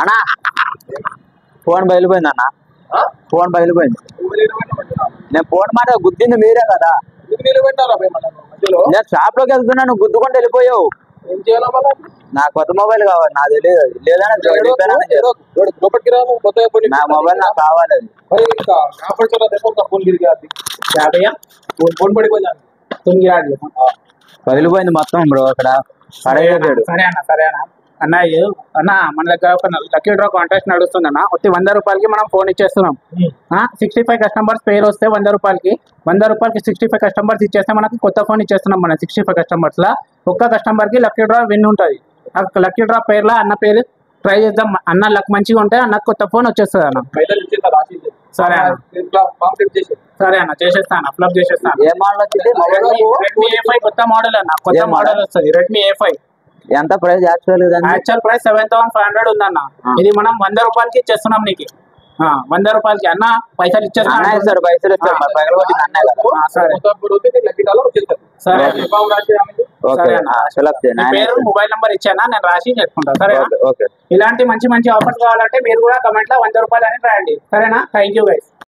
అన్నా ఫోన్ బయలుపోయింది అన్న, ఫోన్ బయలుపోయింది. నేను ఫోన్ మాట గుద్దింది మీరే కదా. నేను షాప్ లోకి వెళ్తున్నాను, గుద్దుకుంటూ వెళ్ళిపోయావు. నా కొత్త మొబైల్ కావాలి, నాకు తెలియదు. లేదని నా మొబైల్ నాకు కావాలి. పగిలిపోయింది మొత్తం బ్రో అక్కడ. సరే అన్న అన్న మన దగ్గర ఒక లక్కీ డ్రా కాంటెస్ట్ నడుస్తుంది అన్న. వచ్చి 100 రూపాయలకి మనం ఫోన్ ఇచ్చేస్తున్నాం. 65 కస్టమర్స్ పేరు వస్తే 100 రూపాయలకి 65 కస్టమర్స్ ఇచ్చేస్తే మనకి కొత్త ఫోన్ ఇచ్చేస్తున్నాం. మనం 65 కస్టమర్స్ లా ఒక్క కస్టమర్ కి లక్కీ డ్రా విన్ ఉంటుంది. ఆ లక్కీ డ్రా పేర్లో అన్న పేరు ట్రై చేద్దాం. అన్న లక్ మంచిగా ఉంటే అన్న కొత్త ఫోన్ వచ్చేస్తుంది అన్న. సరే అన్న చేసేస్తాను, అప్లోడ్ చేసేస్తాను. ఏ మోడల్ వచ్చింది? రెడ్మీ A5 కొత్త మోడల్ అన్న, కొత్త మోడల్ వస్తుంది రెడ్మీ A5. ఎంత ప్రైస్? యాక్చువల్ ప్రైస్ 7500 ఉందన్న. ఇది మనం 100 రూపాయలకి ఇచ్చేస్తున్నాం నీకు. 100 రూపాయలకి అన్న పైసలు ఇచ్చేస్తాను. పేరు మొబైల్ నంబర్ ఇచ్చానా, నేను రాసి చెప్పుకుంటా. సరేనా? ఇలాంటి మంచి మంచి ఆఫర్స్ కావాలంటే మీరు కూడా కమెంట్ లో 100 రూపాయలు అని రాయండి. సరేనా? Thank you guys.